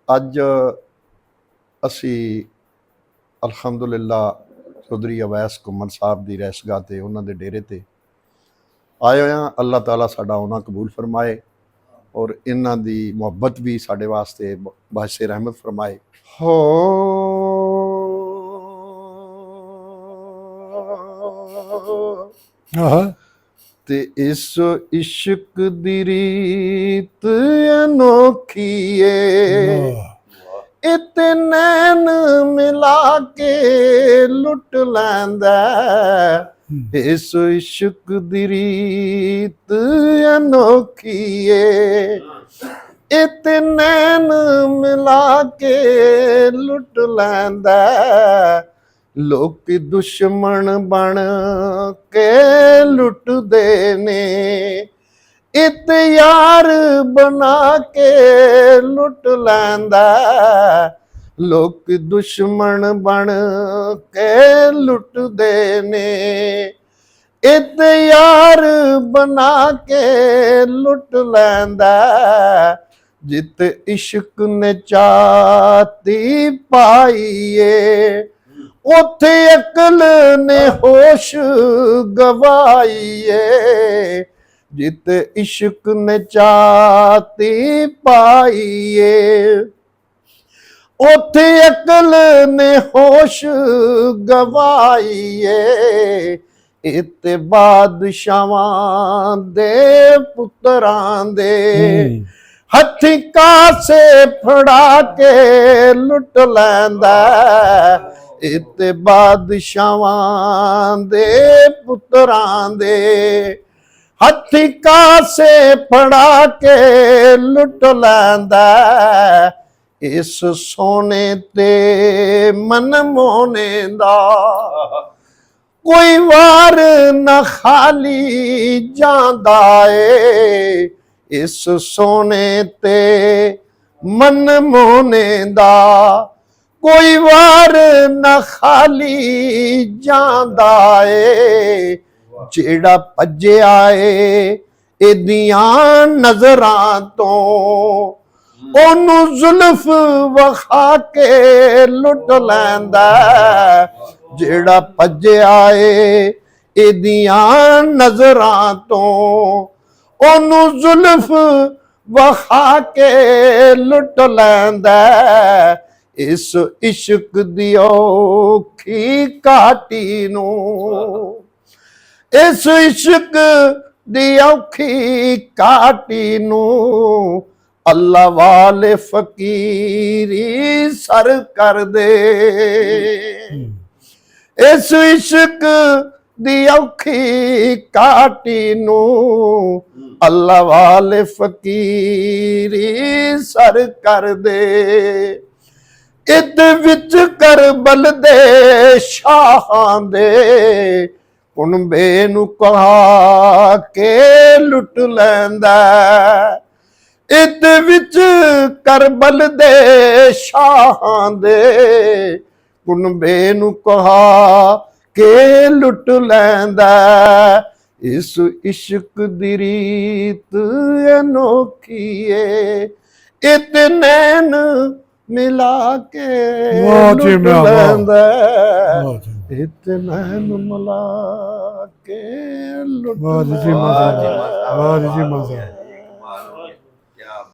ਅੱਜ ਅਸੀਂ ਅਲਹਮਦੁਲਿਲਾ ਚੌਧਰੀ ਅਵੈਸ ਘੁੰਮਣ ਸਾਹਿਬ ਦੀ ਰਹਿਸ਼ਗਾਹ 'ਤੇ ਉਹਨਾਂ ਦੇ ਡੇਰੇ 'ਤੇ ਆਏ ਹੋਏ ਹਾਂ। ਅੱਲਾਹ ਤਾਲਾ ਸਾਡਾ ਆਉਣਾ ਕਬੂਲ ਫਰਮਾਏ ਔਰ ਇਹਨਾਂ ਦੀ ਮੁਹੱਬਤ ਵੀ ਸਾਡੇ ਵਾਸਤੇ ਬਾਇਸੇ ਰਹਿਮਤ ਫਰਮਾਏ। ਹੋ ਤੇ ਇਸ ਇਸ਼ਕ ਦੀ ਰੀਤ ਅਨੋਖੀ ਏ, ਇਤੇ ਨੈਣ ਮਿਲਾ ਕੇ ਲੁੱਟ ਲੈਂਦਾ। ਇਸ ਇਸ਼ਕ ਦੀ ਰੀਤ ਅਨੋਖੀ ਏ, ਇਤੇ ਨੈਣ ਮਿਲਾ ਕੇ ਲੁੱਟ ਲੈਂਦਾ। ਲੋਕ ਦੁਸ਼ਮਣ ਬਣ ਕੇ ਲੁੱਟਦੇ ਨੇ, ਇਤ ਯਾਰ ਬਣਾ ਕੇ ਲੁੱਟ ਲੈਂਦਾ। ਲੋਕ ਦੁਸ਼ਮਣ ਬਣ ਕੇ ਲੁੱਟਦੇ ਨੇ, ਇਤ ਯਾਰ ਬਣਾ ਕੇ ਲੁੱਟ ਲੈਂਦਾ। ਜਿਤ ਇਸ਼ਕ ਨੇ ਚਾਤੀ ਪਾਈਏ, ਉੱਥੇ ਅਕਲ ਨੇ ਹੋਸ਼ ਗਵਾਈਏ। ਜਿਤ ਇਸ਼ਕ ਨੇ ਚਾਤੀ ਪਾਈਏ, ਉੱਥੇ ਅਕਲ ਨੇ ਹੋਸ਼ ਗਵਾਈਏ। ਇਤੇ ਬਾਦਸ਼ਾਹਾਂ ਦੇ ਪੁੱਤਰਾਂ ਦੇ ਹੱਥੀਂ ਕਾਸੇ ਫੜਾ ਕੇ ਲੁੱਟ ਲੈਂਦਾ। ਇਤੇ ਬਾਦਸ਼ਾਹਾਂ ਦੇ ਪੁੱਤਰਾਂ ਦੇ ਹੱਥੀਂ ਕਾਸੇ ਫੜਾ ਕੇ ਲੁੱਟ ਲੈਂਦਾ। ਇਸ ਸੋਨੇ ਤੇ ਮਨ ਮੋਹਣੇ ਦਾ ਕੋਈ ਵਾਰ ਨਾ ਖਾਲੀ ਜਾਂਦਾ ਏ। ਇਸ ਸੋਨੇ ਤੇ ਮਨ ਮੋਹਣੇ ਦਾ ਕੋਈ ਵਾਰ ਨਾ ਖਾਲੀ ਜਾਂਦਾ ਏ। ਜਿਹੜਾ ਭੱਜਿਆ ਏ ਇਹਦੀਆਂ ਨਜ਼ਰਾਂ ਤੋਂ, ਉਹਨੂੰ ਜ਼ੁਲਫ ਵਖਾ ਕੇ ਲੁੱਟ ਲੈਂਦਾ। ਜਿਹੜਾ ਭੱਜਿਆ ਏ ਇਹਦੀਆਂ ਨਜ਼ਰਾਂ ਤੋਂ, ਉਹਨੂੰ ਜ਼ੁਲਫ ਵਖਾ ਕੇ ਲੁੱਟ ਲੈਂਦਾ। ਇਸ ਇਸ਼ਕ ਦੀ ਔਖੀ ਘਾਟੀ ਨੂੰ, ਇਸ ਇਸ਼ਕ ਦੀ ਔਖੀ ਘਾਟੀ ਨੂੰ ਅੱਲਾ ਵਾਲੇ ਫਕੀਰੀ ਸਰ ਕਰ ਦੇ। ਇਸ ਇਸ਼ਕ ਦੀ ਔਖੀ ਘਾਟੀ ਨੂੰ ਅੱਲਾ ਵਾਲੇ ਫਕੀਰੀ ਸਰ ਕਰ ਦੇ। ਇਹਦੇ ਵਿੱਚ ਕਰਬਲ ਦੇ ਸ਼ਾਹਾਂ ਦੇ ਕੁਨਬੇ ਨੂੰ ਕਹਾ ਕੇ ਲੁੱਟ ਲੈਂਦਾ। ਇਹਦੇ ਵਿੱਚ ਕਰਬਲ ਦੇ ਸ਼ਾਹਾਂ ਦੇ ਕੁਨਬੇ ਨੂੰ ਕਹਾ ਕੇ ਲੁੱਟ ਲੈਂਦਾ। ਇਸ ਇਸ਼ਕ ਦੀ ਰੀਤ ਅਨੋਖੀ ਏ, ਇਤੇ ਨੈਣ ਮਿਲਾ ਕੇ ਲੁੱਟ ਲੈਂਦਾ। ਇਤੇ ਨੈਣ ਮਿਲਾ ਕੇ ਲੁੱਟ ਲੈਂਦਾ।